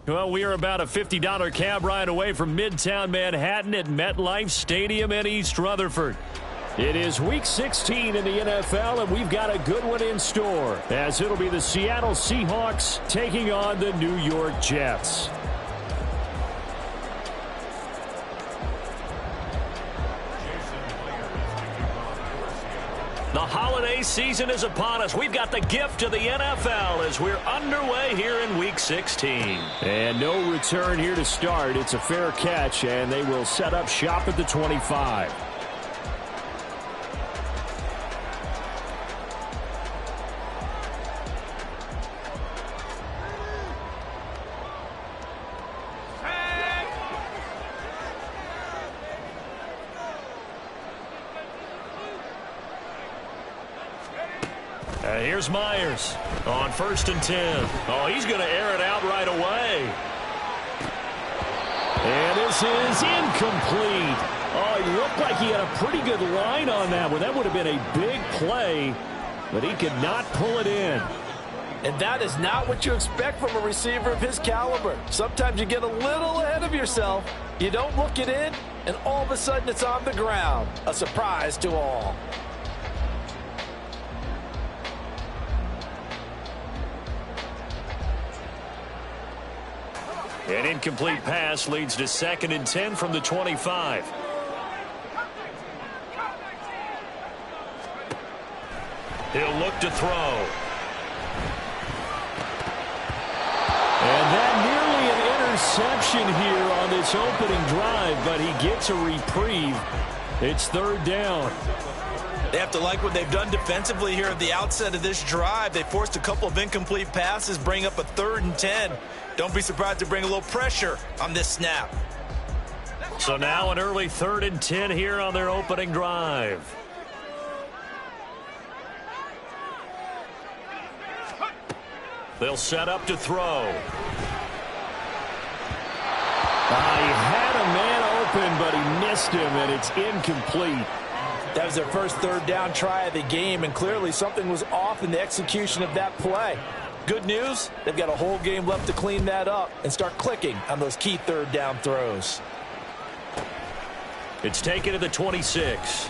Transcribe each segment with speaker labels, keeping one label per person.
Speaker 1: Well, we are about a $50 cab ride away from Midtown Manhattan at MetLife Stadium in East Rutherford. It is Week 16 in the NFL, and we've got a good one in store, as it'll be the Seattle Seahawks taking on the New York Jets. The holiday season is upon us. We've got the gift of the NFL as we're underway here in Week 16. And no return here to start. It's a fair catch, and they will set up shop at the 25. Here's Myers on 1st and 10. Oh, he's going to air it out right away. And this is incomplete. Oh, he looked like he had a pretty good line on that one. That would have been a big play, but he could not pull it in.
Speaker 2: And that is not what you expect from a receiver of his caliber. Sometimes you get a little ahead of yourself. You don't look it in, and all of a sudden it's on the ground. A surprise to all.
Speaker 1: An incomplete pass leads to 2nd and 10 from the 25. He'll look to throw. And that nearly an interception here on this opening drive, but he gets a reprieve. It's 3rd down.
Speaker 3: They have to like what they've done defensively here at the outset of this drive. They forced a couple of incomplete passes, bring up a 3rd and 10. Don't be surprised to bring a little pressure on this snap.
Speaker 1: So now an early 3rd and 10 here on their opening drive. They'll set up to throw. He had a man open, but he missed him, and it's incomplete.
Speaker 2: That was their first 3rd down try of the game, and clearly something was off in the execution of that play. Good news, they've got a whole game left to clean that up and start clicking on those key 3rd down throws.
Speaker 1: It's taken to the 26.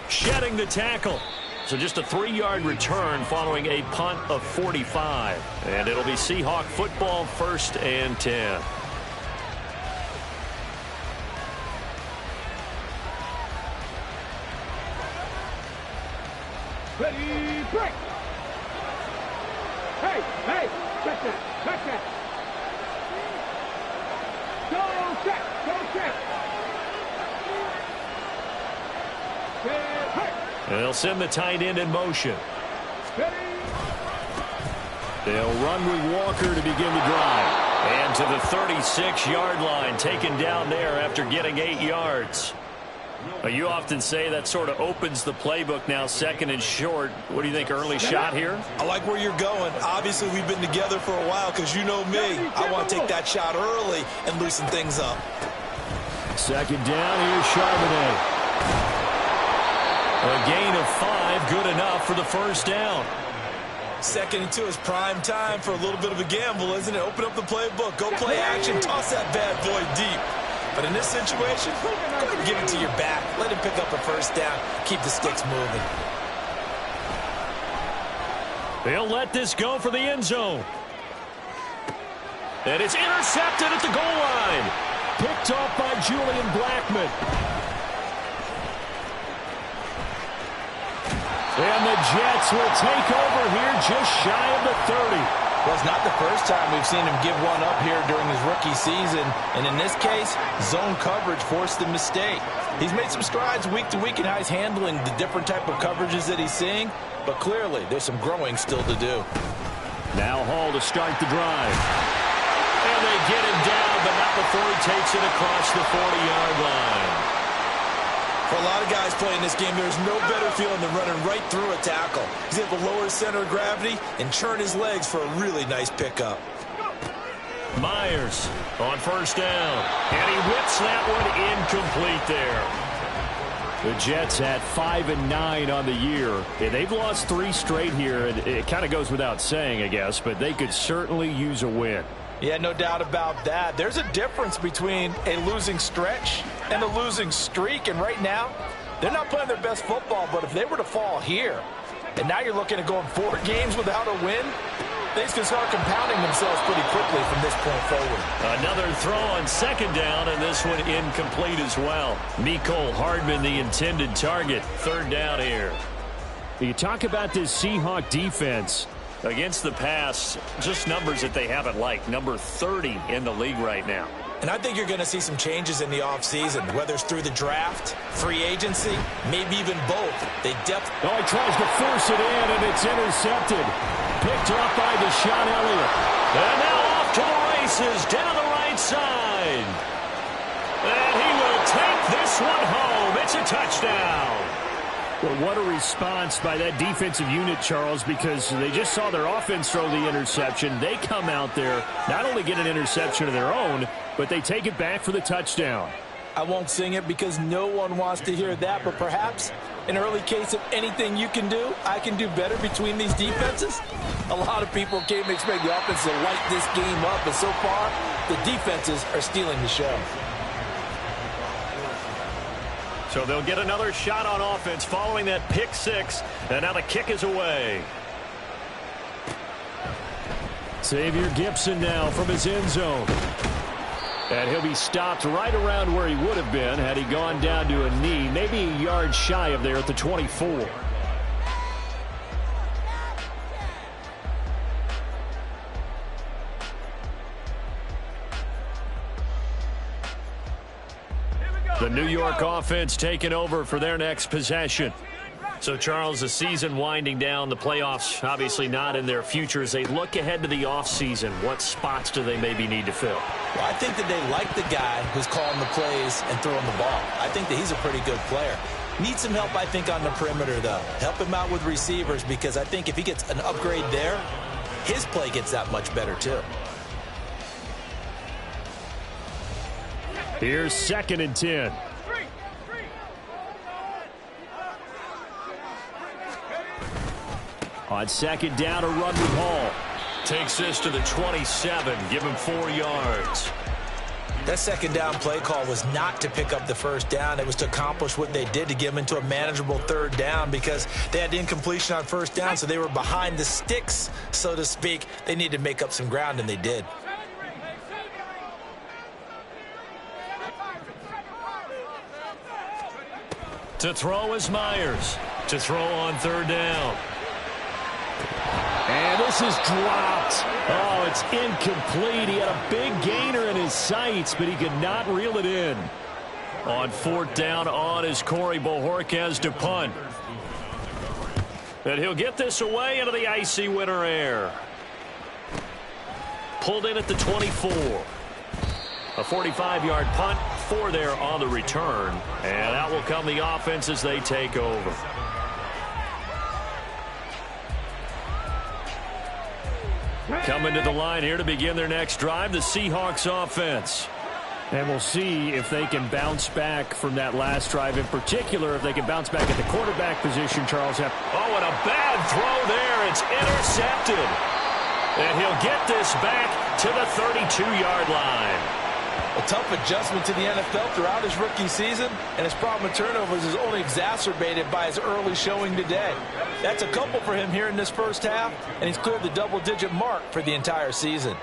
Speaker 1: Shedding the tackle. So just a 3-yard return following a punt of 45. And it'll be Seahawk football, 1st and 10.
Speaker 4: Ready, break. Hey, check that. Go check. Hey.
Speaker 1: And they'll send the tight end in motion.
Speaker 4: Ready.
Speaker 1: They'll run with Walker to begin the drive. And to the 36-yard line, taken down there after getting 8 yards. You often say that sort of opens the playbook now, 2nd and short. What do you think, early shot here?
Speaker 3: I like where you're going. Obviously, we've been together for a while because you know me. I want to take that shot early and loosen things up.
Speaker 1: 2nd down, here's Charbonnet. A gain of 5, good enough for the 1st down.
Speaker 3: 2nd and 2 is prime time for a little bit of a gamble, isn't it? Open up the playbook, go play action, toss that bad boy deep. But in this situation, go ahead and give it to your back. Let him pick up a 1st down. Keep the sticks moving.
Speaker 1: They'll let this go for the end zone. And it's intercepted at the goal line. Picked off by Julian Blackmon. And the Jets will take over here just shy of the 30.
Speaker 2: Well, it's not the first time we've seen him give one up here during his rookie season. And in this case, zone coverage forced the mistake. He's made some strides week to week in how he's handling the different type of coverages that he's seeing. But clearly, there's some growing still to do.
Speaker 1: Now Hall to start the drive. And they get him down, but not before he takes it across the 40-yard line.
Speaker 3: For a lot of guys playing this game, there's no better feeling than running right through a tackle. He's able to lower his center of gravity and churn his legs for a really nice pickup.
Speaker 1: Myers on 1st down. And he whips that one incomplete there. The Jets at 5-9 on the year. And they've lost 3 straight here. And it kind of goes without saying, I guess, but they could certainly use a win.
Speaker 2: Yeah, no doubt about that. There's a difference between a losing stretch and a losing streak. And right now, they're not playing their best football. But if they were to fall here, and now you're looking at going 4 games without a win, things can start compounding themselves pretty quickly from this point forward.
Speaker 1: Another throw on second down, and this one incomplete as well. Mecole Hardman, the intended target. Third down here. You talk about this Seahawk defense. Against the pass, just numbers that they haven't liked. Number 30 in the league right now.
Speaker 3: And I think you're going to see some changes in the offseason, whether it's through the draft, free agency, maybe even both. They definitely...
Speaker 1: Oh, he tries to force it in, and it's intercepted. Picked up by Deshaun Elliott. And now off to the races, down the right side. And he will take this one home. It's a touchdown. Well, what a response by that defensive unit, Charles, because they just saw their offense throw the interception. They come out there, not only get an interception of their own, but they take it back for the touchdown.
Speaker 2: I won't sing it because no one wants to hear that, but perhaps an early case of anything you can do, I can do better between these defenses. A lot of people came to expect the offense to light this game up, but so far, the defenses are stealing the show.
Speaker 1: So they'll get another shot on offense following that pick 6, and now the kick is away. Xavier Gipson now from his end zone. And he'll be stopped right around where he would have been had he gone down to a knee, maybe a yard shy of there at the 24. The New York offense taking over for their next possession. So, Charles, the season winding down, the playoffs obviously not in their future. As they look ahead to the offseason, what spots do they maybe need to fill?
Speaker 2: Well, I think that they like the guy who's calling the plays and throwing the ball. I think that he's a pretty good player. Needs some help, I think, on the perimeter, though. Help him out with receivers, because I think if he gets an upgrade there, his play gets that much better, too.
Speaker 1: Here's 2nd and 10. On 2nd down, a run with Hall. Takes this to the 27. Give him 4 yards.
Speaker 2: That 2nd down play call was not to pick up the 1st down. It was to accomplish what they did, to get them into a manageable 3rd down, because they had incompletion on 1st down, so they were behind the sticks, so to speak. They needed to make up some ground, and they did.
Speaker 1: To throw is Myers. To throw on 3rd down. And this is dropped. Oh, it's incomplete. He had a big gainer in his sights, but he could not reel it in. On 4th down on is Corey Bojorquez to punt. And he'll get this away into the icy winter air. Pulled in at the 24. A 45-yard punt, 4 there on the return. And out will come the offense as they take over. Coming to the line here to begin their next drive, the Seahawks offense. And we'll see if they can bounce back from that last drive. In particular, if they can bounce back at the quarterback position, Charles. Oh, and a bad throw there. It's intercepted. And he'll get this back to the 32-yard line.
Speaker 2: A tough adjustment to the NFL throughout his rookie season, and his problem with turnovers is only exacerbated by his early showing today. That's a couple for him here in this 1st half, and he's cleared the double-digit mark for the entire season.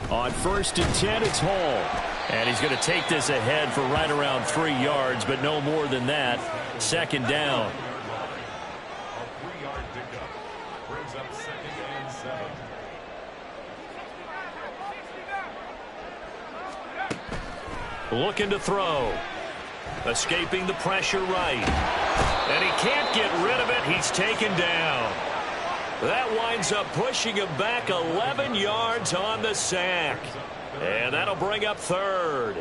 Speaker 1: On 1st and 10, it's Hall. And he's going to take this ahead for right around 3 yards, but no more than that. 2nd down. Looking to throw. Escaping the pressure right. And he can't get rid of it. He's taken down. That winds up pushing him back 11 yards on the sack. And that'll bring up 3rd.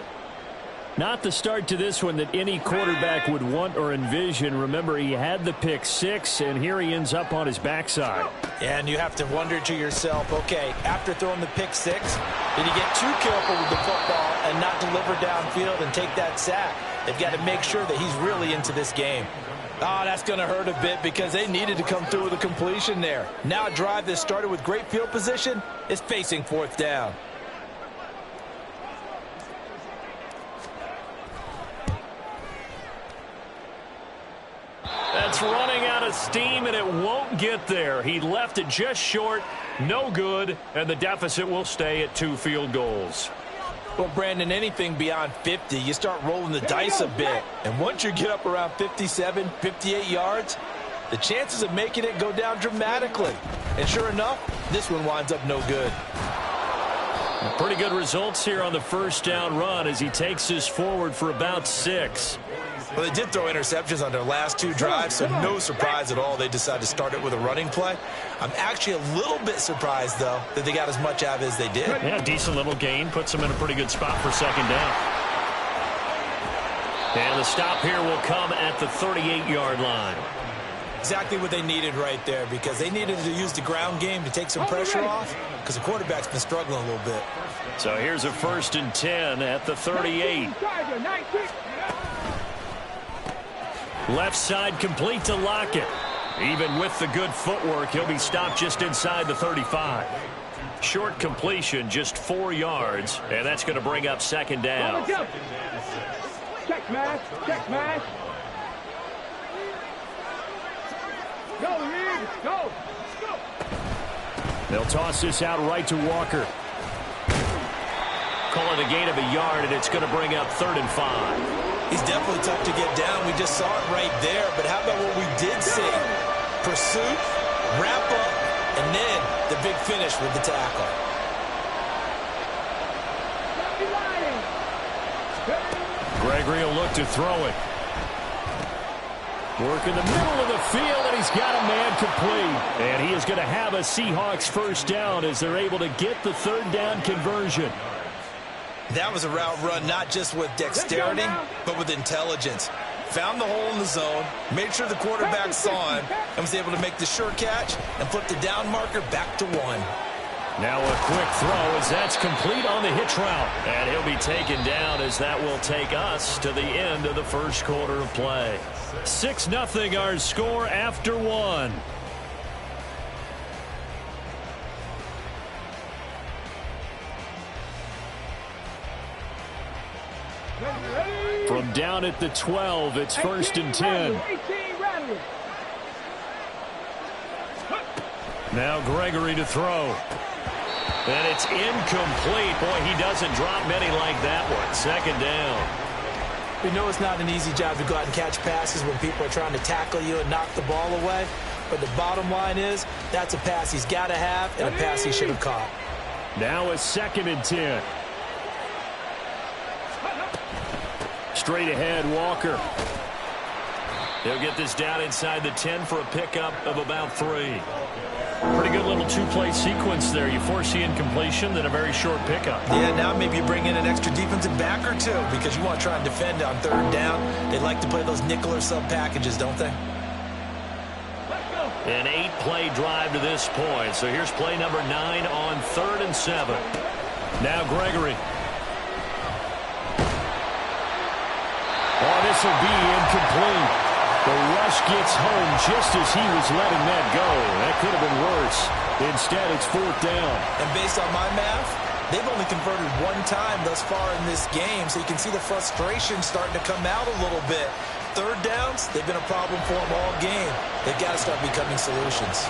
Speaker 1: Not the start to this one that any quarterback would want or envision. Remember, he had the pick 6, and here he ends up on his backside.
Speaker 2: And you have to wonder to yourself, okay, after throwing the pick 6, did he get too careful with the football and not deliver downfield and take that sack? They've got to make sure that he's really into this game. Oh, that's going to hurt a bit because they needed to come through with a completion there. Now a drive that started with great field position is facing fourth down.
Speaker 1: That's running out of steam, and it won't get there. He left it just short, no good, and the deficit will stay at 2 field goals.
Speaker 2: Well, Brandon, anything beyond 50, you start rolling the dice a bit. And once you get up around 57, 58 yards, the chances of making it go down dramatically. And sure enough, this one winds up no good.
Speaker 1: Pretty good results here on the first down run as he takes this forward for about 6.
Speaker 3: Well, they did throw interceptions on their last 2 drives, so no surprise at all they decided to start it with a running play. I'm actually a little bit surprised, though, that they got as much out of it as they did.
Speaker 1: Yeah, decent little gain. Puts them in a pretty good spot for second down. And the stop here will come at the 38-yard line.
Speaker 3: Exactly what they needed right there, because they needed to use the ground game to take some pressure off, because the quarterback's been struggling a little bit.
Speaker 1: So here's a 1st and 10 at the 38. Left side complete to Lockett. Even with the good footwork, he'll be stopped just inside the 35. Short completion, just 4 yards, and that's going to bring up second down.
Speaker 4: Check smash, check smash. Go, Reed, go.
Speaker 1: They'll toss this out right to Walker. Call it a gain of a yard, and it's going to bring up 3rd and 5.
Speaker 3: He's definitely tough to get down. We just saw it right there. But how about what we did see? Pursuit, wrap up, and then the big finish with the tackle.
Speaker 1: Gregory will look to throw it. Work in the middle of the field, and he's got a man complete. And he is going to have a Seahawks first down as they're able to get the 3rd down conversion.
Speaker 3: That was a route run not just with dexterity, but with intelligence. Found the hole in the zone, made sure the quarterback saw him, and was able to make the sure catch and flip the down marker back to 1.
Speaker 1: Now a quick throw as that's complete on the hitch route. And he'll be taken down as that will take us to the end of the first quarter of play. 6-0 our score after 1. From down at the 12, it's 1st and 10. Now Gregory to throw. And it's incomplete. Boy, he doesn't drop many like that one. Second down.
Speaker 2: We know it's not an easy job to go out and catch passes when people are trying to tackle you and knock the ball away. But the bottom line is, that's a pass he's got to have and a pass he should have caught.
Speaker 1: Now a 2nd and 10. Straight ahead, Walker. He'll get this down inside the 10 for a pickup of about 3. Pretty good little 2-play sequence there. You force the incompletion, then a very short pickup.
Speaker 3: Yeah, now maybe you bring in an extra defensive back or 2 because you want to try and defend on 3rd down. They like to play those nickel or sub packages, don't they?
Speaker 1: An 8-play drive to this point. So here's play number 9 on 3rd and 7. Now Gregory. Oh, this will be incomplete. The rush gets home just as he was letting that go. That could have been worse. Instead, it's 4th down.
Speaker 3: And based on my math, they've only converted 1 time thus far in this game, so you can see the frustration starting to come out a little bit. 3rd downs, they've been a problem for them all game. They've got to start becoming solutions.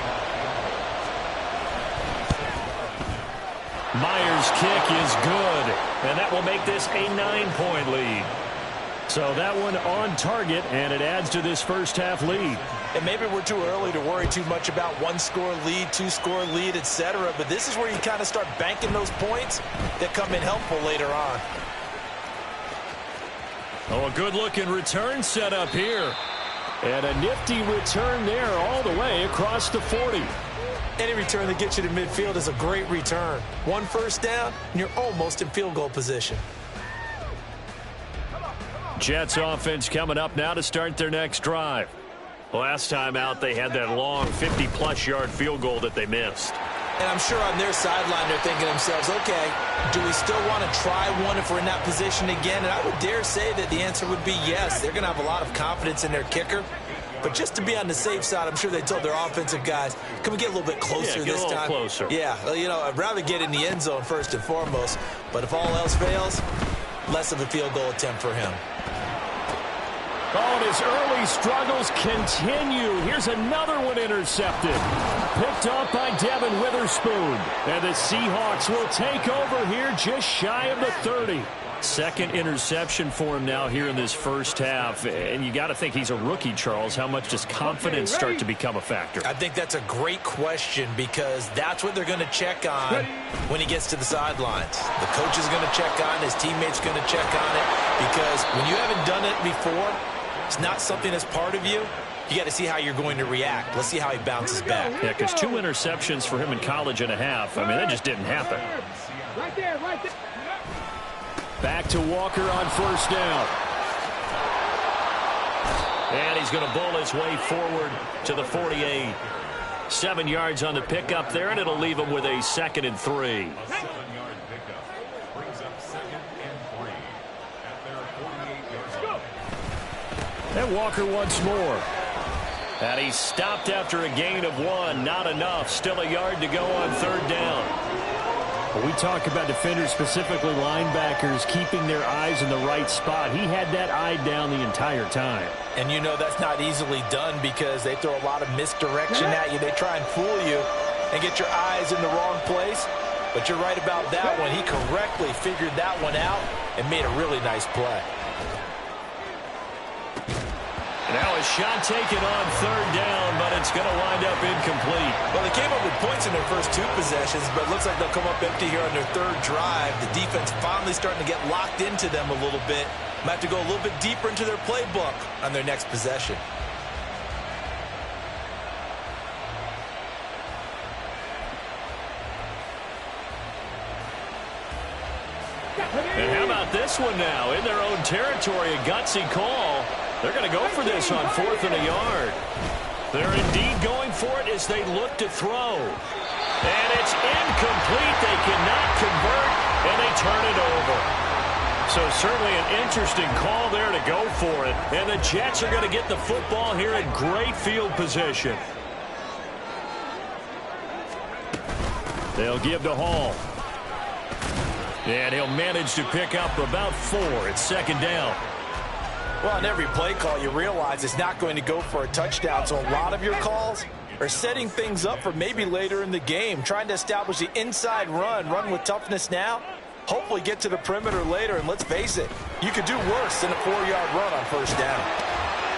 Speaker 1: Myers' kick is good, and that will make this a 9-point lead. So that one on target, and it adds to this first half lead.
Speaker 3: And maybe we're too early to worry too much about 1-score lead, 2-score lead, etc. But this is where you kind of start banking those points that come in helpful later on.
Speaker 1: Oh, a good-looking return set up here. And a nifty return there all the way across the 40.
Speaker 3: Any return that gets you to midfield is a great return. 1 first down, and you're almost in field goal position.
Speaker 1: Jets offense coming up now to start their next drive. Last time out, they had that long 50-plus yard field goal that they missed.
Speaker 3: And I'm sure on their sideline they're thinking to themselves, okay, do we still want to try one if we're in that position again? And I would dare say that the answer would be yes. They're going to have a lot of confidence in their kicker. But just to be on the safe side, I'm sure they told their offensive guys, can we get a little bit closer
Speaker 1: get
Speaker 3: this
Speaker 1: a little
Speaker 3: time?
Speaker 1: Closer.
Speaker 3: Yeah, well, you know, I'd rather get in the end zone first and foremost. But if all else fails, less of a field goal attempt for him.
Speaker 1: Oh, and his early struggles continue. Here's another one intercepted. Picked off by Devin Witherspoon. And the Seahawks will take over here just shy of the 30. Second interception for him now here in this first half. And you got to think he's a rookie, Charles. How much does confidence start to become a factor?
Speaker 3: I think that's a great question because that's what they're going to check on when he gets to the sidelines. The coach is going to check on it. His teammates going to check on it because when you haven't done it before, it's not something that's part of you. You got to see how you're going to react. Let's see how he bounces back.
Speaker 1: Yeah, because 2 interceptions for him in college and a half. I mean, that just didn't happen.
Speaker 4: Right there, right there.
Speaker 1: Back to Walker on first down. And he's going to bowl his way forward to the 48. 7 yards on the pickup there, and it'll leave him with a 2nd and 3. And Walker once more. And he's stopped after a gain of 1. Not enough. Still a yard to go on third down. When we talk about defenders, specifically linebackers, keeping their eyes in the right spot, he had that eye down the entire time.
Speaker 3: And you know that's not easily done because they throw a lot of misdirection at you. They try and fool you and get your eyes in the wrong place. But you're right about that one. He correctly figured that one out and made a really nice play.
Speaker 1: Now a shot taken on third down, but it's going to wind up incomplete.
Speaker 3: Well, they came up with points in their first 2 possessions, but it looks like they'll come up empty here on their third drive. The defense finally starting to get locked into them a little bit. Might have to go a little bit deeper into their playbook on their next possession.
Speaker 1: And how about this one now? In their own territory, a gutsy call. They're going to go for this on 4th and a yard. They're indeed going for it as they look to throw. And it's incomplete. They cannot convert, and they turn it over. So certainly an interesting call there to go for it. And the Jets are going to get the football here in great field position. They'll give to Hall. And he'll manage to pick up about 4. It's 2nd down.
Speaker 3: Well, on every play call, you realize it's not going to go for a touchdown. So a lot of your calls are setting things up for maybe later in the game, trying to establish the inside run with toughness now, hopefully get to the perimeter later. And let's face it, you could do worse than a 4-yard run on first down.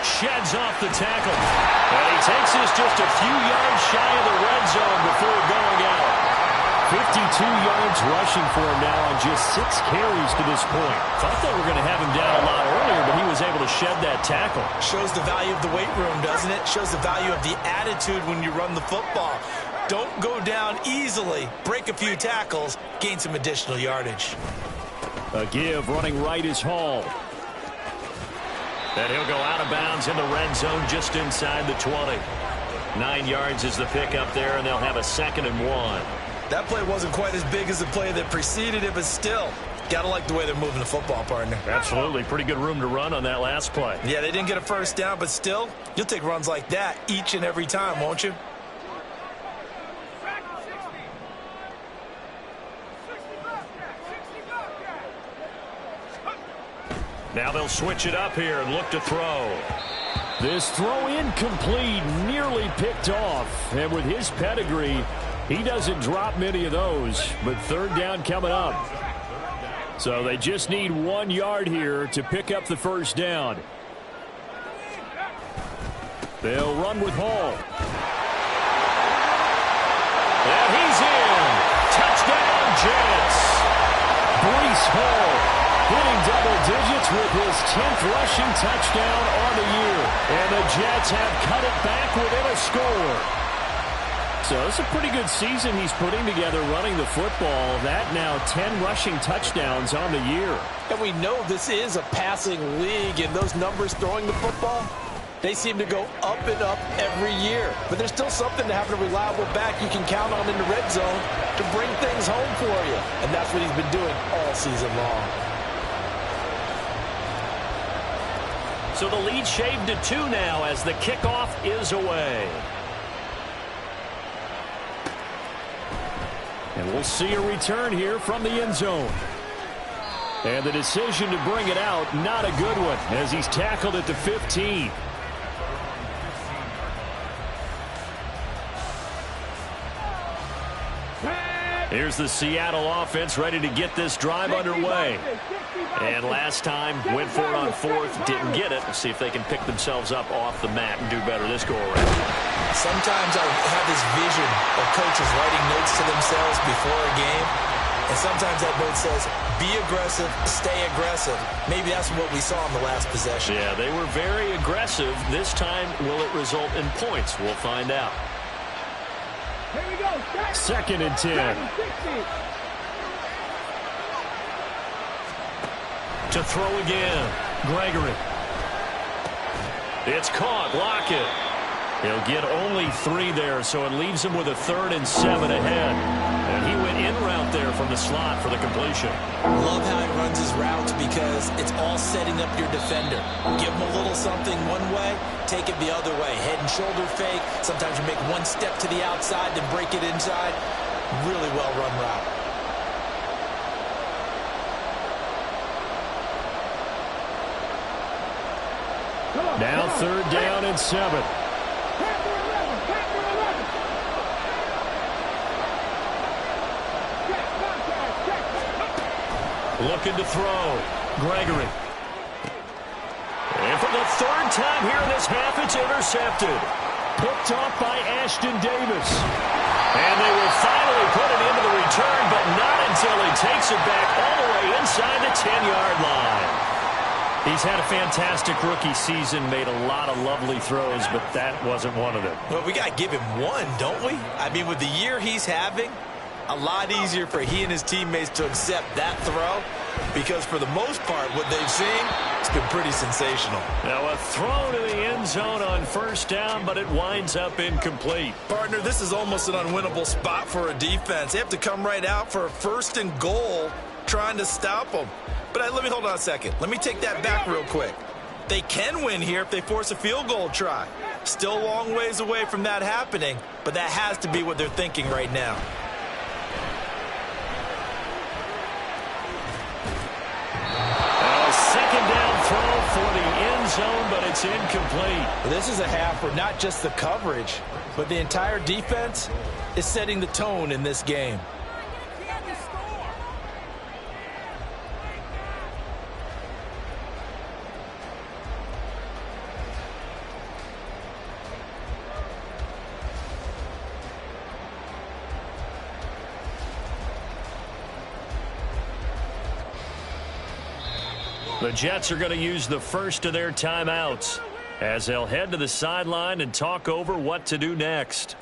Speaker 1: Sheds off the tackle. And he takes this just a few yards shy of the red zone before going out. 52 yards rushing for him now on just 6 carries to this point. Thought they were going to have him down a lot earlier, but he was able to shed that tackle.
Speaker 3: Shows the value of the weight room, doesn't it? Shows the value of the attitude when you run the football. Don't go down easily. Break a few tackles. Gain some additional yardage.
Speaker 1: A give running right is Hall. And he'll go out of bounds in the red zone just inside the 20. 9 yards is the pickup there, and they'll have a 2nd and 1.
Speaker 3: That play wasn't quite as big as the play that preceded it, but still, gotta like the way they're moving the football, partner.
Speaker 1: Absolutely. Pretty good room to run on that last play.
Speaker 3: Yeah, they didn't get a first down, but still, you'll take runs like that each and every time, won't you?
Speaker 1: Now they'll switch it up here and look to throw. This throw incomplete, nearly picked off. And with his pedigree, he doesn't drop many of those, but third down coming up. So they just need 1 yard here to pick up the first down. They'll run with Hall. And he's in. Touchdown, Jets. Breece Hall hitting double digits with his 10th rushing touchdown on the year. And the Jets have cut it back within a score. So it's a pretty good season he's putting together running the football. That now 10 rushing touchdowns on the year.
Speaker 3: And we know this is a passing league, and those numbers throwing the football, they seem to go up and up every year. But there's still something to having a reliable back you can count on in the red zone to bring things home for you. And that's what he's been doing all season long.
Speaker 1: So the lead shaved to 2 now as the kickoff is away. And we'll see a return here from the end zone. And the decision to bring it out, not a good one, as he's tackled at the 15. Here's the Seattle offense ready to get this drive underway. And last time, went for it on 4th, didn't get it. Let's see if they can pick themselves up off the mat and do better this go-around.
Speaker 3: Sometimes I have this vision of coaches writing notes to themselves before a game. And sometimes that note says, be aggressive, stay aggressive. Maybe that's what we saw in the last possession.
Speaker 1: Yeah, they were very aggressive. This time, will it result in points? We'll find out.
Speaker 4: Here we go.
Speaker 1: 2nd and 10. To throw again. Gregory. It's caught. Lockett. He'll get only 3 there, so it leaves him with a 3rd and 7 ahead. And he went in route there from the slot for the completion.
Speaker 3: Love how he runs his routes because it's all setting up your defender. Give him a little something one way, take it the other way. Head and shoulder fake. Sometimes you make one step to the outside, then break it inside. Really well run route.
Speaker 1: Now 3rd down and 7. Looking to throw. Gregory. And for the 3rd time here in this half, it's intercepted. Picked off by Ashton Davis. And they will finally put it into the return, but not until he takes it back all the way inside the 10-yard line. He's had a fantastic rookie season, made a lot of lovely throws, but that wasn't one of them.
Speaker 3: Well, we got to give him one, don't we? I mean, with the year he's having, a lot easier for he and his teammates to accept that throw because for the most part, what they've seen, it's been pretty sensational.
Speaker 1: Now a throw to the end zone on 1st down, but it winds up incomplete.
Speaker 3: Partner, this is almost an unwinnable spot for a defense. They have to come right out for a 1st and goal trying to stop them. But let me hold on a second. Let me take that back real quick. They can win here if they force a field goal try. Still a long ways away from that happening, but that has to be what they're thinking right now.
Speaker 1: A 2nd down throw for the end zone, but it's incomplete.
Speaker 3: This is a half where not just the coverage, but the entire defense is setting the tone in this game.
Speaker 1: The Jets are going to use the first of their timeouts as they'll head to the sideline and talk over what to do next.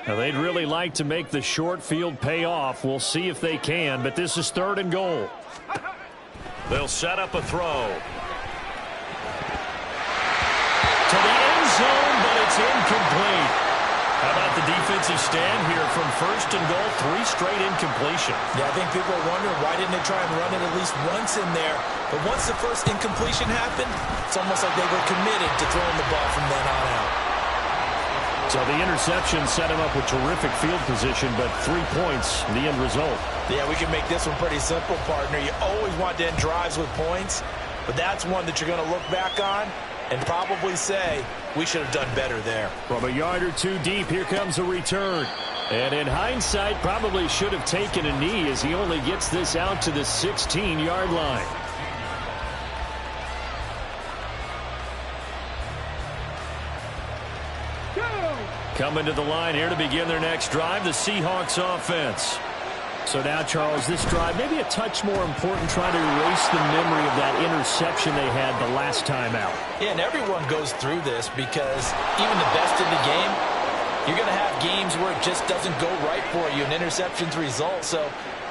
Speaker 1: Now they'd really like to make the short field pay off. We'll see if they can, but this is 3rd and goal. They'll set up a throw. To the end zone, but it's incomplete. How about the defensive stand here from 1st and goal, 3 straight incompletion.
Speaker 3: Yeah, I think people are wondering why didn't they try and run it at least once in there. But once the first incompletion happened, it's almost like they were committed to throwing the ball from then on out.
Speaker 1: So the interception set him up with terrific field position, but 3 points, the end result.
Speaker 3: Yeah, we can make this one pretty simple, partner. You always want to end drives with points, but that's one that you're going to look back on and probably say, we should have done better there.
Speaker 1: From a yard or 2 deep, here comes a return. And in hindsight, probably should have taken a knee as he only gets this out to the 16-yard line. Coming to the line here to begin their next drive, the Seahawks offense. So now, Charles, this drive maybe a touch more important, trying to erase the memory of that interception they had the last time out.
Speaker 3: Yeah, and everyone goes through this because even the best in the game, you're going to have games where it just doesn't go right for you, and interceptions result. So,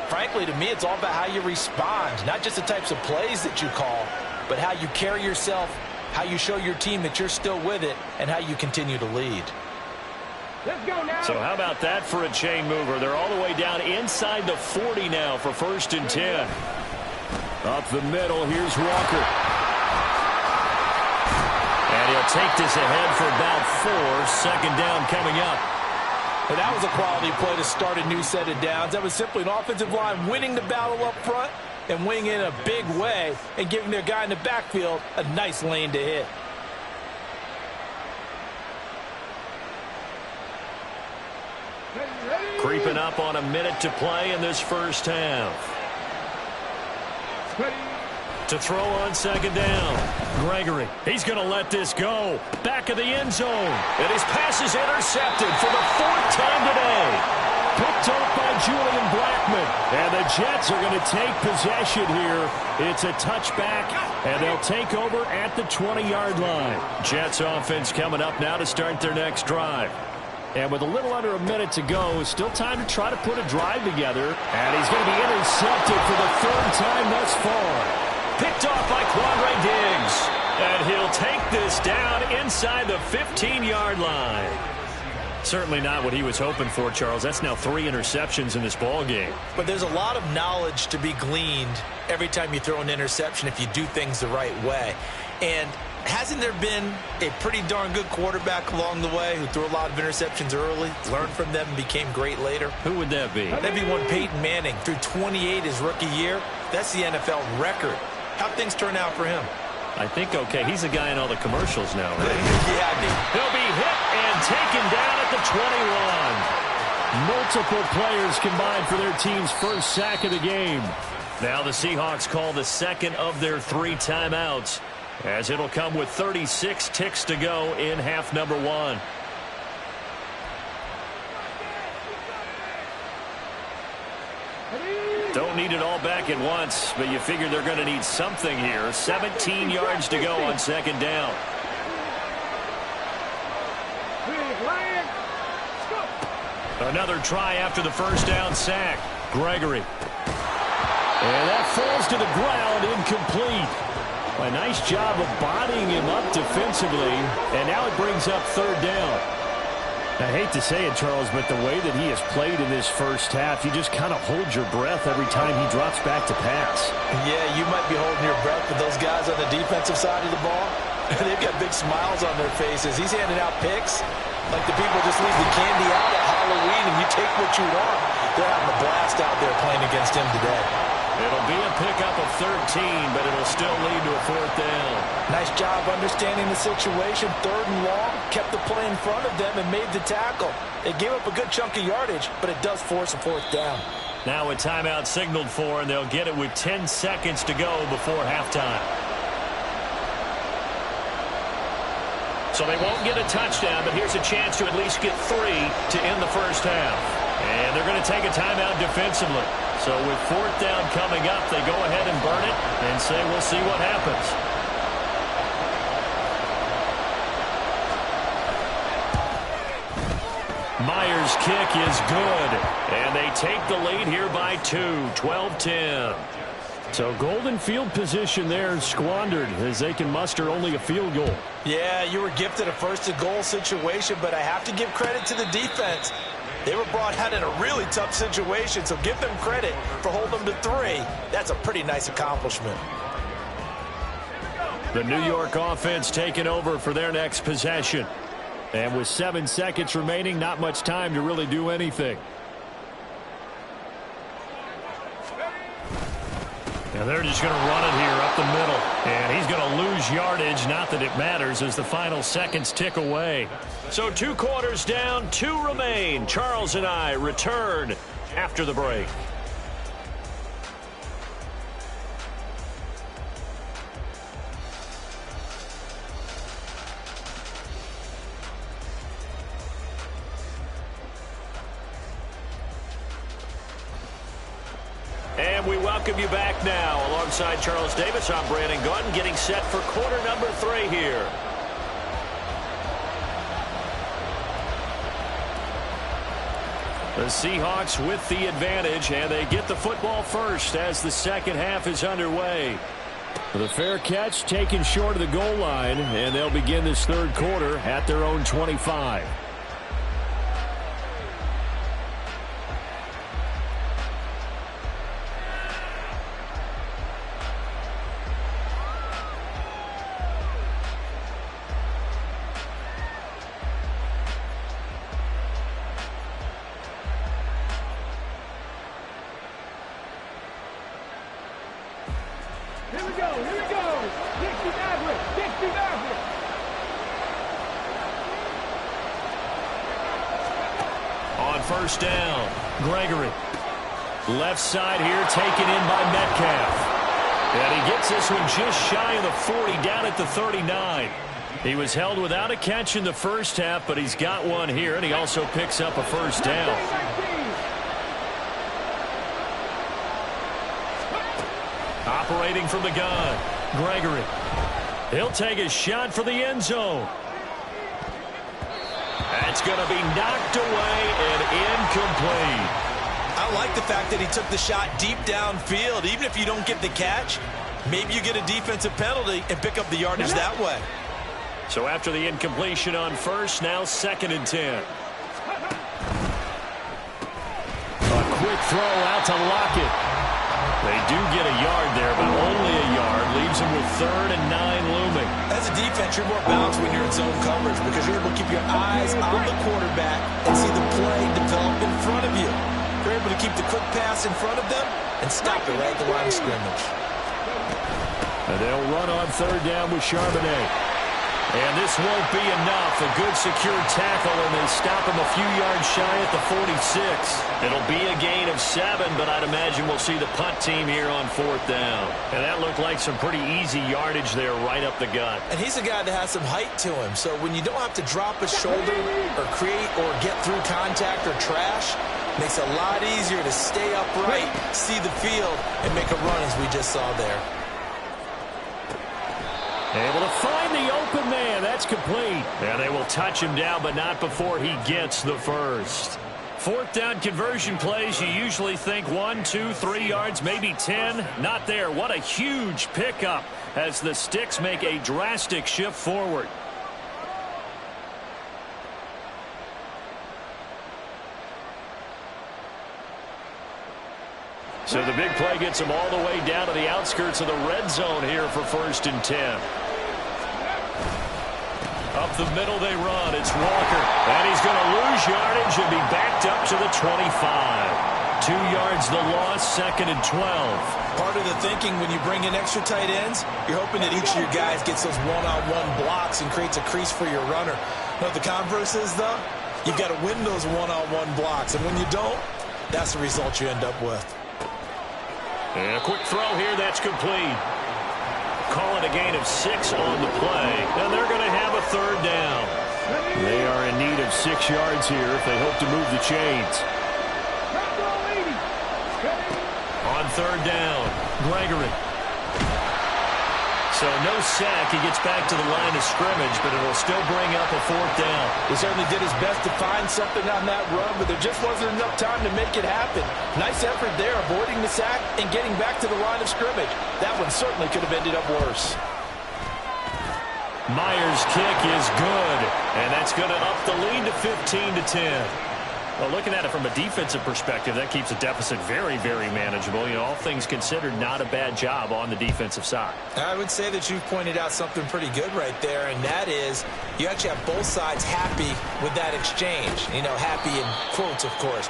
Speaker 3: frankly, to me, it's all about how you respond, not just the types of plays that you call, but how you carry yourself, how you show your team that you're still with it, and how you continue to lead.
Speaker 4: Let's go now.
Speaker 1: So how about that for a chain mover? They're all the way down inside the 40 now for 1st and 10. Up the middle, here's Walker. And he'll take this ahead for about 4. 2nd down coming up.
Speaker 2: But that was a quality play to start a new set of downs. That was simply an offensive line winning the battle up front and winning in a big way and giving their guy in the backfield a nice lane to hit.
Speaker 1: Creeping up on a minute to play in this first half. To throw on 2nd down. Gregory, he's going to let this go. Back of the end zone. And his pass is intercepted for the 4th time today. Picked off by Julian Blackmon. And the Jets are going to take possession here. It's a touchback, and they'll take over at the 20-yard line. Jets offense coming up now to start their next drive. And with a little under a minute to go, still time to try to put a drive together. And he's going to be intercepted for the 3rd time thus far. Picked off by Quandre Diggs. And he'll take this down inside the 15-yard line. Certainly not what he was hoping for, Charles. That's now 3 interceptions in this ball game.
Speaker 2: But there's a lot of knowledge to be gleaned every time you throw an interception if you do things the right way. And hasn't there been a pretty darn good quarterback along the way who threw a lot of interceptions early, learned from them, and became great later?
Speaker 1: Who would that be?
Speaker 2: That'd be one Peyton Manning. Threw 28 his rookie year. That's the NFL record. How'd things turn out for him?
Speaker 1: I think okay. He's a guy in all the commercials now, right?
Speaker 2: Yeah,
Speaker 1: He'll be hit and taken down at the 21. Multiple players combined for their team's first sack of the game. Now the Seahawks call the 2nd of their 3 timeouts, as it'll come with 36 ticks to go in half number 1. Don't need it all back at once, but you figure they're going to need something here. 17 yards to go on 2nd down. Another try after the 1st down sack. Gregory. And that falls to the ground, incomplete. A nice job of bodying him up defensively, and now it brings up 3rd down. I hate to say it, Charles, but the way that he has played in this first half, you just kind of hold your breath every time he drops back to pass.
Speaker 2: Yeah, you might be holding your breath, but those guys on the defensive side of the ball, they've got big smiles on their faces. He's handing out picks like the people just leave the candy out at Halloween and you take what you want. They're having a blast out there playing against him today.
Speaker 1: It'll be a pickup of 13, but it'll still lead to a 4th down.
Speaker 2: Nice job understanding the situation. 3rd and long, kept the play in front of them and made the tackle. They gave up a good chunk of yardage, but it does force a 4th down.
Speaker 1: Now a timeout signaled for, and they'll get it with 10 seconds to go before halftime. So they won't get a touchdown, but here's a chance to at least get 3 to end the first half. And they're going to take a timeout defensively. So with 4th down coming up, they go ahead and burn it and say we'll see what happens. Myers' kick is good. And they take the lead here by 2, 12-10. So golden field position there squandered as they can muster only a field goal.
Speaker 2: Yeah, you were gifted a 1st-and-goal situation, but I have to give credit to the defense. They were brought out in a really tough situation, so give them credit for holding them to 3. That's a pretty nice accomplishment.
Speaker 1: The New York offense taking over for their next possession. And with 7 seconds remaining, not much time to really do anything. And they're just going to run it here up the middle. And he's going to lose yardage. Not that it matters as the final seconds tick away. So 2 quarters down, 2 remain. Charles and I return after the break. And we welcome you back now. Alongside Charles Davis, I'm Brandon Gaudin, getting set for quarter number 3 here. The Seahawks with the advantage, and they get the football first as the second half is underway. The fair catch taken short of the goal line, and they'll begin this 3rd quarter at their own 25.
Speaker 4: Here we go. Here we go. Dixie Maverick. Dixie Maverick.
Speaker 1: On first down, Gregory. Left side here taken in by Metcalf. And he gets this one just shy of the 40, down at the 39. He was held without a catch in the first half, but he's got one here, and he also picks up a first down. Operating from the gun, Gregory. He'll take a shot for the end zone. That's going to be knocked away and incomplete.
Speaker 3: I like the fact that he took the shot deep downfield. Even if you don't get the catch, maybe you get a defensive penalty and pick up the yardage that way.
Speaker 1: So after the incompletion on first, now 2nd and 10. A quick throw out to Lockett. They do get a yard there, but only a yard. Leaves them with 3rd and 9 looming.
Speaker 3: As a defense, you're more balanced when you're in zone coverage because you're able to keep your eyes on the quarterback and see the play develop in front of you. You're able to keep the quick pass in front of them and stop it right at the line of scrimmage.
Speaker 1: And they'll run on 3rd down with Charbonnet. And this won't be enough. A good secure tackle, and they stop him a few yards shy at the 46. It'll be a gain of 7, but I'd imagine we'll see the punt team here on 4th down. And that looked like some pretty easy yardage there right up the gut.
Speaker 3: And he's a guy that has some height to him, so when you don't have to drop a shoulder or create or get through contact or trash, makes it a lot easier to stay upright, see the field, and make a run as we just saw there.
Speaker 1: Able to find the open man. That's complete. And they will touch him down, but not before he gets the first. 4th down conversion plays, you usually think 1, 2, 3 yards, maybe 10. Not there. What a huge pickup as the Sticks make a drastic shift forward. So the big play gets him all the way down to the outskirts of the red zone here for 1st and 10. Up the middle they run. It's Walker. And he's going to lose yardage and be backed up to the 25. 2 yards the loss, 2nd and 12.
Speaker 3: Part of the thinking when you bring in extra tight ends, you're hoping that each of your guys gets those one-on-one blocks and creates a crease for your runner. But the converse is, though, you've got to win those one-on-one blocks. And when you don't, that's the result you end up with.
Speaker 1: And a quick throw here, that's complete. Call it a gain of 6 on the play, and they're going to have a 3rd down. They are in need of 6 yards here if they hope to move the chains. On 3rd down, Gregory. So no sack. He gets back to the line of scrimmage, but it'll still bring up a 4th down.
Speaker 3: He certainly did his best to find something on that run, but there just wasn't enough time to make it happen. Nice effort there, avoiding the sack and getting back to the line of scrimmage. That one certainly could have ended up worse.
Speaker 1: Myers' kick is good, and that's going to up the lead to 15-10. Well, looking at it from a defensive perspective, that keeps the deficit very, very manageable. You know, all things considered, not a bad job on the defensive side.
Speaker 3: I would say that you've pointed out something pretty good right there, and that is you actually have both sides happy with that exchange. You know, happy in quotes, of course.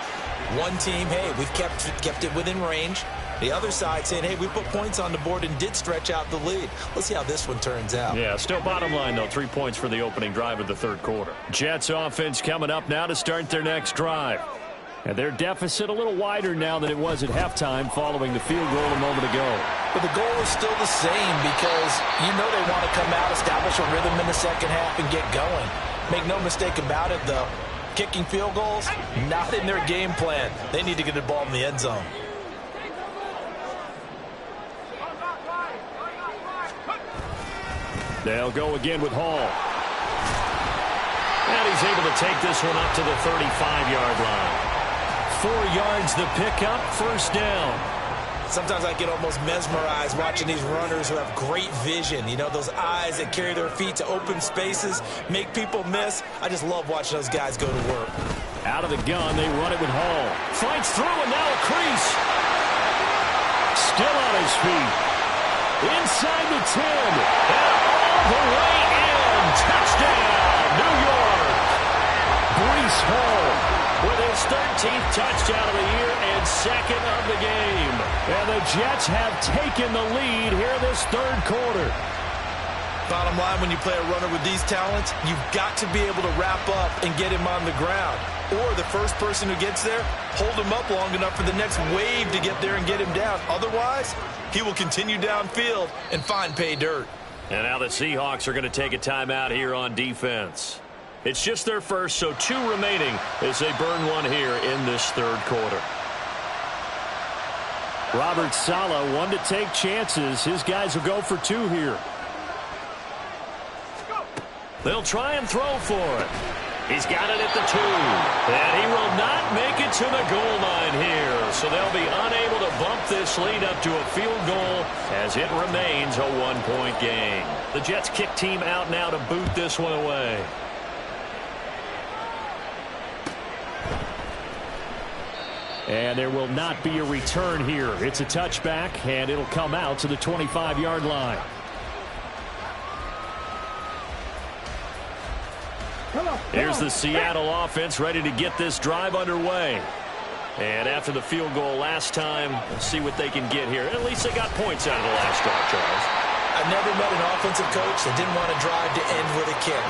Speaker 3: One team, hey, we've kept it within range. The other side saying, hey, we put points on the board and did stretch out the lead. Let's see how this one turns out.
Speaker 1: Yeah, still bottom line, though. 3 points for the opening drive of the 3rd quarter. Jets offense coming up now to start their next drive. And their deficit a little wider now than it was at halftime following the field goal a moment ago.
Speaker 3: But the goal is still the same because you know they want to come out, establish a rhythm in the second half, and get going. Make no mistake about it, though. Kicking field goals, not in their game plan. They need to get the ball in the end zone.
Speaker 1: They'll go again with Hall. And he's able to take this one up to the 35-yard line. 4 yards the pickup, 1st down.
Speaker 3: Sometimes I get almost mesmerized watching these runners who have great vision. You know, those eyes that carry their feet to open spaces, make people miss. I just love watching those guys go to work.
Speaker 1: Out of the gun, they run it with Hall. Fights through, and now a crease. Still on his feet. Inside the 10. And all the way in. Touchdown, New York. Breece Hall with his 13th touchdown of the year and 2nd of the game. And the Jets have taken the lead here this third quarter.
Speaker 3: Bottom line, when you play a runner with these talents, you've got to be able to wrap up and get him on the ground. Or the first person who gets there, hold him up long enough for the next wave to get there and get him down. Otherwise, he will continue downfield and find pay dirt.
Speaker 1: And now the Seahawks are going to take a timeout here on defense. It's just their first, so 2 remaining as they burn one here in this third quarter. Robert Saleh, one to take chances. His guys will go for 2 here. They'll try and throw for it. He's got it at the 2. And he will not make it to the goal line here. So they'll be unable to bump this lead up to a field goal as it remains a 1-point game. The Jets kick team out now to boot this one away. And there will not be a return here. It's a touchback, and it'll come out to the 25-yard line. Here's the Seattle offense ready to get this drive underway. And after the field goal last time, let's see what they can get here. At least they got points out of the last drive, Charles.
Speaker 3: I've never met an offensive coach that didn't want to drive to end with a kick.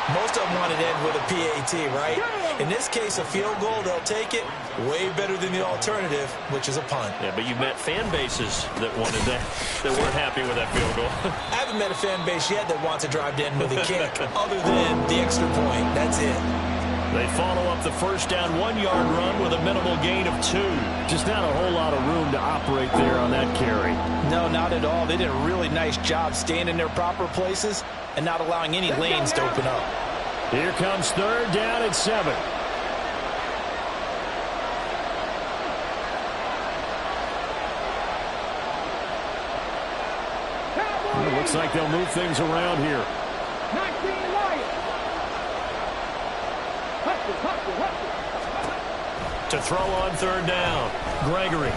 Speaker 3: Most of them wanted to end with a PAT, right? In this case, a field goal, they'll take it. Way better than the alternative, which is a punt.
Speaker 1: Yeah, but you've met fan bases that wanted that weren't happy with that field goal.
Speaker 3: I haven't met a fan base yet that wants to drive to end with a kick, other than the extra point. That's it.
Speaker 1: They follow up the first down 1-yard run with a minimal gain of 2. Just not a whole lot of room to operate there on that carry.
Speaker 3: No, not at all. They did a really nice job staying in their proper places and not allowing any lanes to open up.
Speaker 1: Here comes third down at 7. It looks like they'll move things around here.
Speaker 4: 19 Lions.
Speaker 1: To throw on third down, Gregory.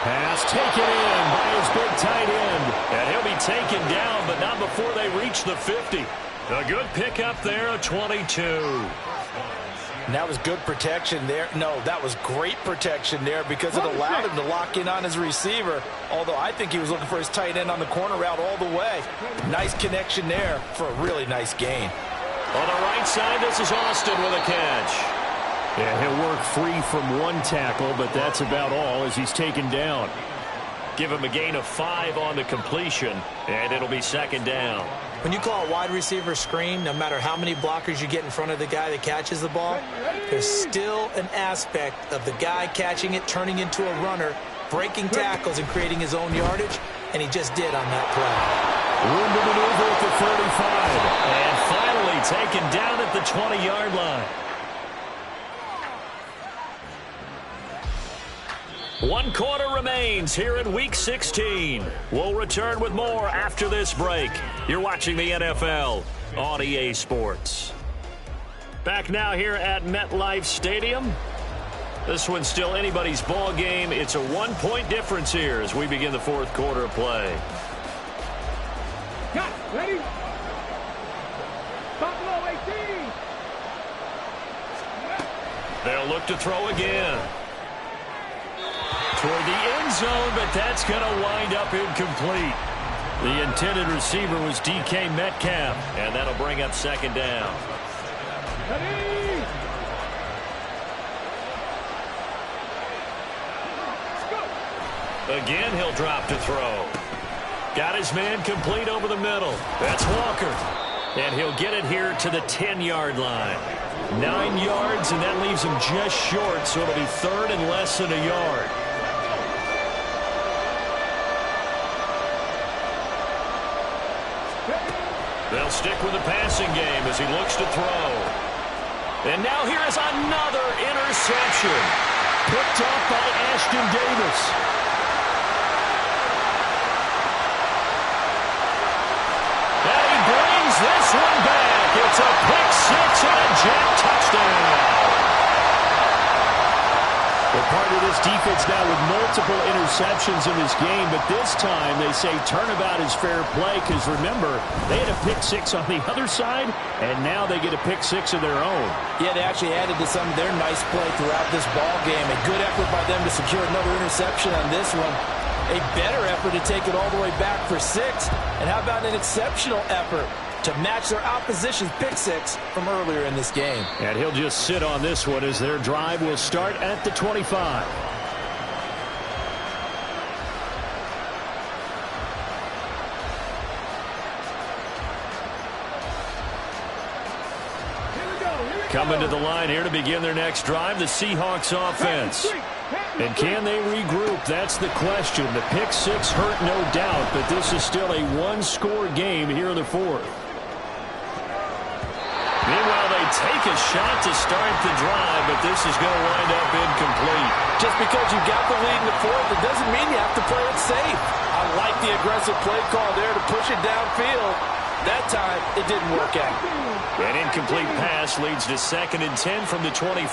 Speaker 1: Pass taken in by his big tight end. And he'll be taken down, but not before they reach the 50. A good pickup there, a 22.
Speaker 3: And that was good protection there. No, that was great protection there because it allowed him to lock in on his receiver. Although I think he was looking for his tight end on the corner route all the way. Nice connection there for a really nice gain.
Speaker 1: On the right side, this is Austin with a catch. Yeah, he'll work free from one tackle, but that's about all as he's taken down. Give him a gain of 5 on the completion, and it'll be second down.
Speaker 5: When you call a wide receiver screen, no matter how many blockers you get in front of the guy that catches the ball, there's still an aspect of the guy catching it, turning into a runner, breaking tackles and creating his own yardage, and he just did on that play.
Speaker 1: Room to maneuver at the 35, and finally taken down at the 20-yard line. 1 quarter remains here in Week 16. We'll return with more after this break. You're watching the NFL on EA Sports. Back now here at MetLife Stadium. This one's still anybody's ball game. It's a 1-point difference here as we begin the fourth quarter of play.
Speaker 4: Got it. Ready? Buffalo 18.
Speaker 1: They'll look to throw again. Toward the end zone, but that's going to wind up incomplete. The intended receiver was DK Metcalf, and that'll bring up second down.
Speaker 4: Ready?
Speaker 1: Again, he'll drop to throw. Got his man complete over the middle. That's Walker. And he'll get it here to the 10-yard line. 9 yards, and that leaves him just short, so it'll be third and less than a yard. They'll stick with the passing game as he looks to throw. And now here is another interception. Picked off by Ashton Davis. And he brings this one back. It's a pick-6 and a jet touchdown. Well, part of This defense now with multiple interceptions in this game, but this time they say turnabout is fair play because, remember, they had a pick six on the other side, and now they get a pick six of their own.
Speaker 2: Yeah, they actually added to some of their nice play throughout this ball game. A good effort by them to secure another interception on this one. A better effort to take it all the way back for 6. And how about an exceptional effort to match their opposition's pick six from earlier in this game.
Speaker 1: And he'll just sit on this one as their drive will start at the 25. Coming to the line here to begin their next drive, the Seahawks offense. And can they regroup? That's the question. The pick six hurt, no doubt, but this is still a one-score game here in the fourth. Meanwhile, they take a shot to start the drive, but this is going to wind up incomplete.
Speaker 2: Just because you got the lead in the fourth, it doesn't mean you have to play it safe. I like the aggressive play call there to push it downfield. That time, it didn't work out.
Speaker 1: An incomplete pass leads to 2nd and 10 from the 25.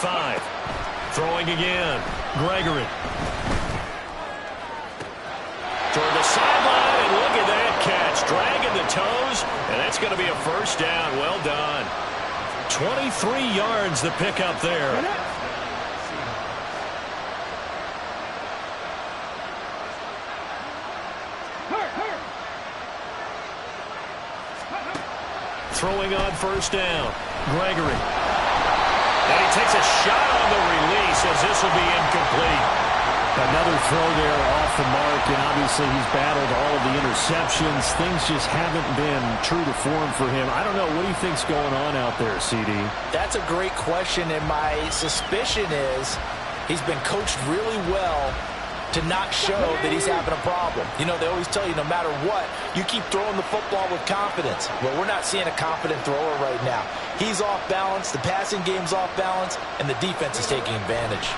Speaker 1: Throwing again. Gregory. Toward the sideline, and look at that catch. Dragging the toes, and that's going to be a first down. Well done. 23 yards the pickup there. Throwing on first down. Gregory. And he takes a shot on the release as this will be incomplete. Another throw there off the mark, and obviously he's battled all of the interceptions. Things just haven't been true to form for him. I don't know. What do you think's going on out there, CD?
Speaker 2: That's a great question, and my suspicion is he's been coached really well to not show that he's having a problem. You know, they always tell you no matter what, you keep throwing the football with confidence. Well, we're not seeing a confident thrower right now. He's off balance, the passing game's off balance, and the defense is taking advantage.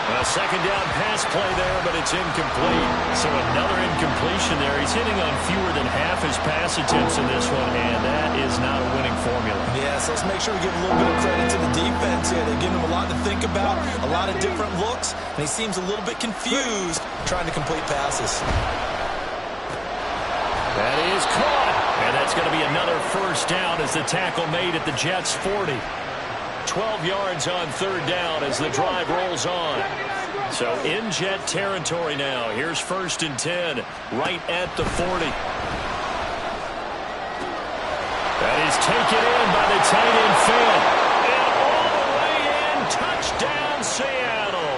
Speaker 1: A second down pass play there, but it's incomplete. So another incompletion there. He's hitting on fewer than half his pass attempts in this one, and that is not a winning formula.
Speaker 3: Yes, let's make sure we give a little bit of credit to the defense here. They're giving him a lot to think about, a lot of different looks, and he seems a little bit confused trying to complete passes.
Speaker 1: That is caught, and that's going to be another first down as the tackle made at the Jets' 40. 12 yards on third down as the drive rolls on. So in Jet territory now. Here's 1st and 10 right at the 40. That is taken in by the tight end Fant. And all the way in, touchdown Seattle.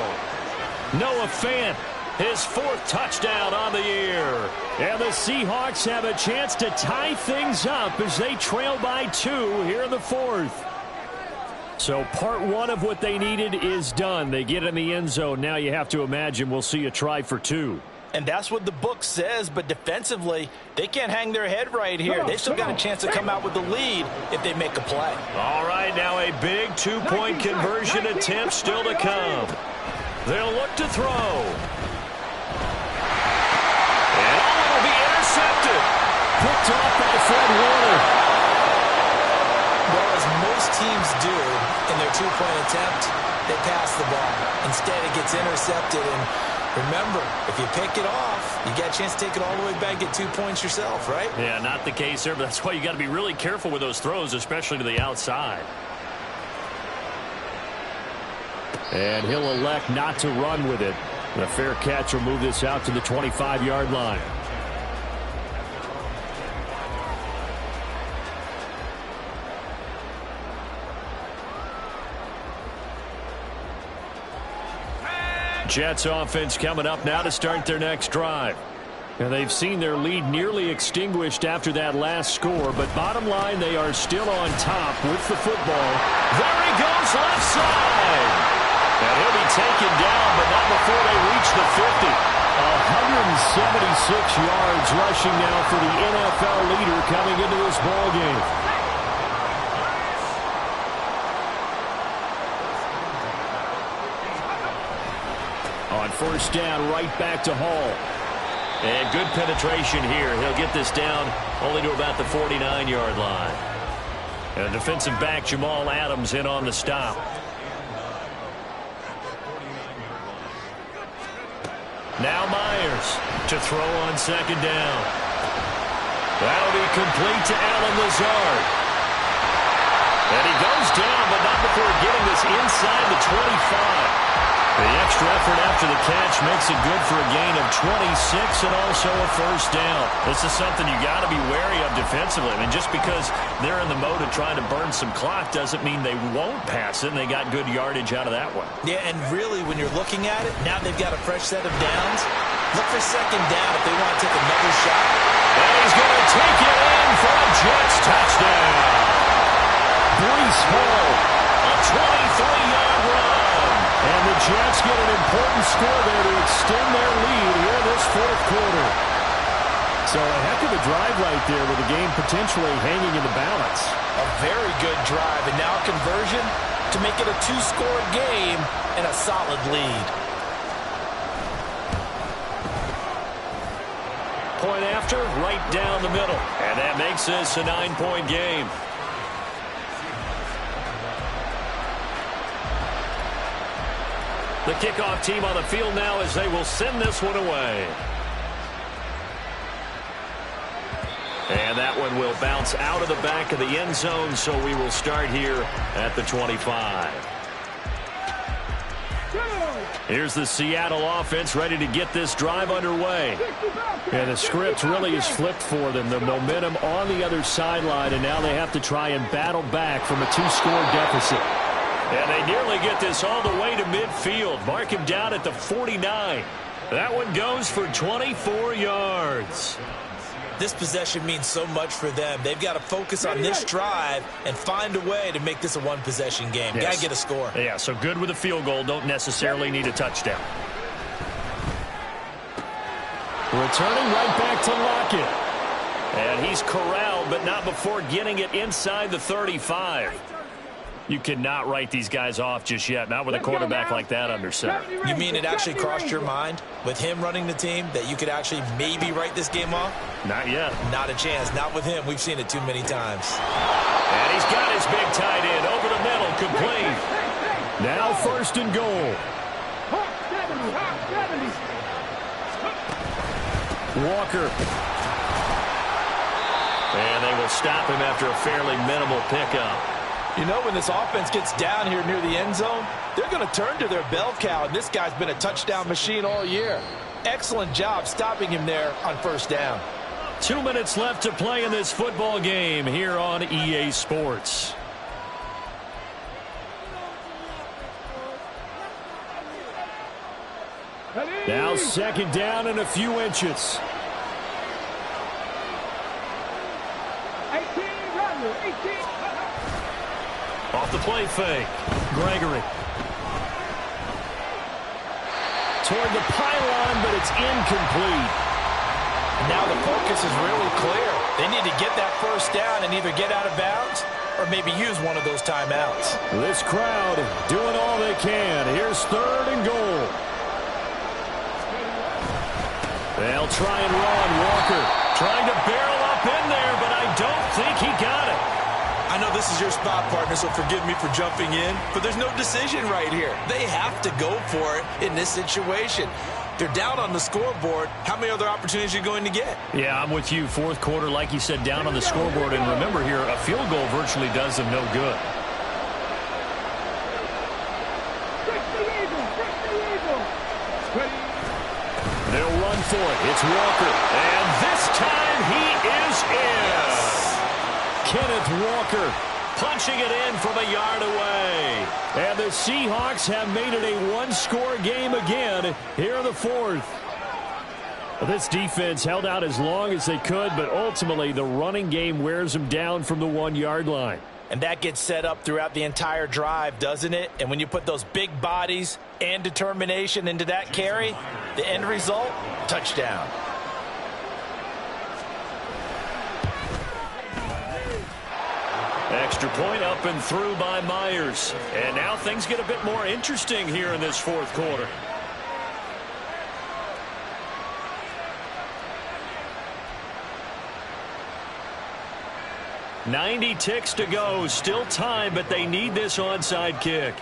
Speaker 1: Noah Fant, his 4th touchdown on the year. And the Seahawks have a chance to tie things up as they trail by 2 here in the 4th. So part 1 of what they needed is done. They get in the end zone. Now you have to imagine we'll see a try for 2.
Speaker 2: And that's what the book says, but defensively, they can't hang their head right here. They've still got a chance to come out with the lead if they make a play.
Speaker 1: All right, now a big 2-point conversion attempt still to come. They'll look to throw. And it'll be intercepted. Picked off by Fred Warner.
Speaker 2: Well, as most teams do in their 2-point attempt, they pass the ball. Instead, it gets intercepted. And remember, if you pick it off, you got a chance to take it all the way back, get 2 points yourself, right?
Speaker 1: Yeah, not the case there, but that's why you got to be really careful with those throws, especially to the outside. And he'll elect not to run with it. And a fair catch will move this out to the 25-yard line. Jets offense coming up now to start their next drive. And they've seen their lead nearly extinguished after that last score, but bottom line, they are still on top with the football. There he goes, left side. And he'll be taken down, but not before they reach the 50. 176 yards rushing now for the NFL leader coming into this ballgame. On first down, right back to Hall. And good penetration here. He'll get this down only to about the 49-yard line. And defensive back Jamal Adams in on the stop. Now Myers to throw on second down. That'll be complete to Allen Lazard. And he goes down, but not before getting this inside the 25. The extra effort after the catch makes it good for a gain of 26 and also a first down. This is something you got to be wary of defensively. I mean, just because they're in the mode of trying to burn some clock doesn't mean they won't pass it, and they got good yardage out of that one.
Speaker 5: Yeah, and really, when you're looking at it, now they've got a fresh set of downs. Look for second down if they want to take another shot.
Speaker 1: And he's going to take it in for a Jets touchdown. Breece Hall, a 23-yard run. And the Jets get an important score there to extend their lead here in this fourth quarter. So a heck of a drive right there with the game potentially hanging in the balance.
Speaker 2: A very good drive, and now conversion to make it a two-score game and a solid lead.
Speaker 1: Point after, right down the middle. And that makes this a 9-point game. The kickoff team on the field now as they will send this one away. And that one will bounce out of the back of the end zone, so we will start here at the 25. Here's the Seattle offense ready to get this drive underway. And the script really is flipped for them. The momentum on the other sideline, and now they have to try and battle back from a two-score deficit. And they nearly get this all the way to midfield. Mark him down at the 49. That one goes for 24 yards.
Speaker 5: This possession means so much for them. They've got to focus on this drive and find a way to make this a one-possession game.
Speaker 1: Yes.
Speaker 5: Got to get a score.
Speaker 1: Yeah, so good with a field goal. Don't necessarily need a touchdown. Returning right back to Lockett. And he's corralled, but not before getting it inside the 35. You cannot write these guys off just yet, not with a quarterback like that under center.
Speaker 5: You mean it actually crossed your mind with him running the team that you could actually maybe write this game off?
Speaker 1: Not yet.
Speaker 5: Not a chance. Not with him. We've seen it too many times.
Speaker 1: And he's got his big tight end over the middle, complete. Now first and goal. Walker. And they will stop him after a fairly minimal pickup.
Speaker 2: You know, when this offense gets down here near the end zone, they're going to turn to their bell cow, and this guy's been a touchdown machine all year. Excellent job stopping him there on first down.
Speaker 1: 2 minutes left to play in this football game here on EA Sports. Now second down and a few inches.
Speaker 4: 18.
Speaker 1: Off the play fake. Gregory. Toward the pylon, but it's incomplete.
Speaker 2: And now the focus is really clear. They need to get that first down and either get out of bounds or maybe use one of those timeouts.
Speaker 1: This crowd doing all they can. Here's third and goal. They'll try and run. Walker trying to barrel up in there, but I don't think he got it.
Speaker 3: I know this is your spot, partner, so forgive me for jumping in, but there's no decision right here. They have to go for it in this situation. They're down on the scoreboard. How many other opportunities are you going to get?
Speaker 1: Yeah, I'm with you. Fourth quarter, like you said, down on the scoreboard. And remember here, a field goal virtually does them no good. They'll run for it. It's Walker. And this time he is in. Kenneth Walker punching it in from a yard away. And the Seahawks have made it a one-score game again here in the fourth. This defense held out as long as they could, but ultimately the running game wears them down from the 1-yard line.
Speaker 5: And that gets set up throughout the entire drive, doesn't it? And when you put those big bodies and determination into that carry, the end result, touchdown.
Speaker 1: Extra point up and through by Myers. And now things get a bit more interesting here in this fourth quarter. 90 ticks to go. Still time, but they need this onside kick.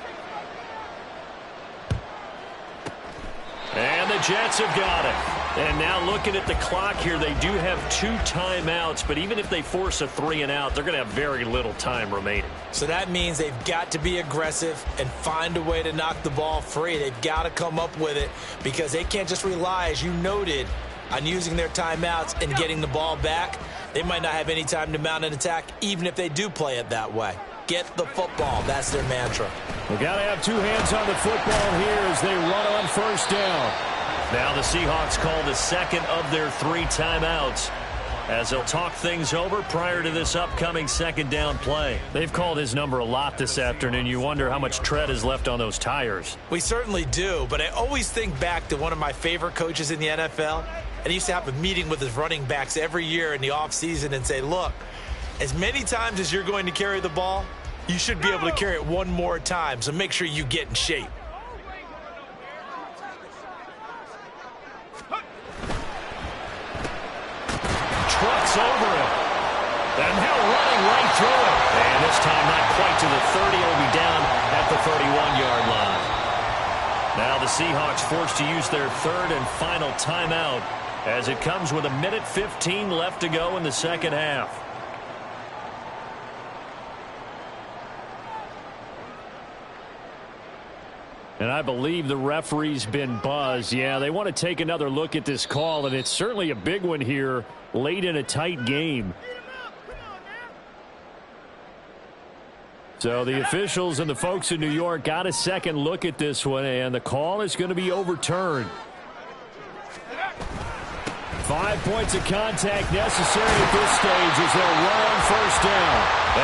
Speaker 1: And the Jets have got it. And now looking at the clock here, they do have 2 timeouts, but even if they force a 3-and-out, they're going to have very little time remaining.
Speaker 5: So that means they've got to be aggressive and find a way to knock the ball free. They've got to come up with it because they can't just rely, as you noted, on using their timeouts and getting the ball back. They might not have any time to mount an attack, even if they do play it that way. Get the football. That's their mantra.
Speaker 1: We've got to have 2 hands on the football here as they run on first down. Now the Seahawks call the second of their 3 timeouts as they'll talk things over prior to this upcoming second down play. They've called his number a lot this afternoon. You wonder how much tread is left on those tires.
Speaker 5: We certainly do, but I always think back to one of my favorite coaches in the NFL, and he used to have a meeting with his running backs every year in the offseason and say, look, as many times as you're going to carry the ball, you should be able to carry it one more time, so make sure you get in shape.
Speaker 1: Trucks over him. And now running right through it. And this time not quite to the 30. It'll be down at the 31-yard line. Now the Seahawks forced to use their 3rd and final timeout as it comes with 1:15 left to go in the second half. And I believe the referee's been buzzed. Yeah, they want to take another look at this call, and it's certainly a big one here late in a tight game. So the officials and the folks in New York got a second look at this one, and the call is going to be overturned. 5 points of contact necessary at this stage as they'll run on first down.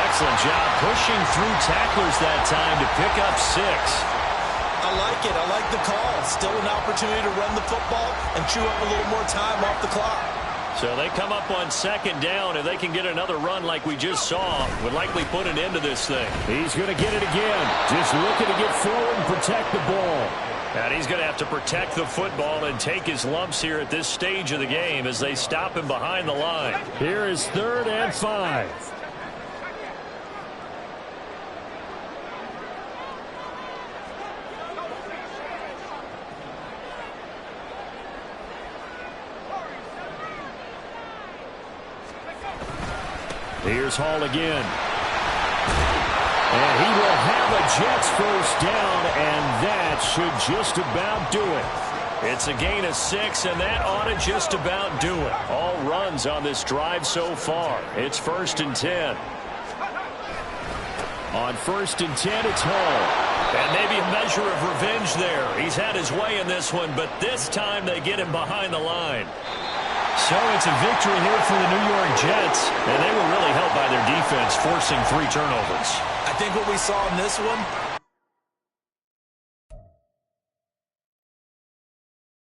Speaker 1: Excellent job pushing through tacklers that time to pick up 6.
Speaker 3: I like it. I like the call. Still an opportunity to run the football and chew up a little more time off the clock.
Speaker 1: So they come up on second down. If they can get another run like we just saw, would likely put an end to this thing. He's going to get it again. Just looking to get forward and protect the ball. And he's going to have to protect the football and take his lumps here at this stage of the game as they stop him behind the line. Here is 3rd and 5. Here's Hall again. And he will have a Jets first down, and that should just about do it. It's a gain of 6, and that ought to just about do it. All runs on this drive so far. It's 1st and 10. On 1st and 10, it's Hall. And maybe a measure of revenge there. He's had his way in this one, but this time they get him behind the line. So it's a victory here for the New York Jets, and they were really helped by their defense, forcing 3 turnovers.
Speaker 5: I think what we saw in this one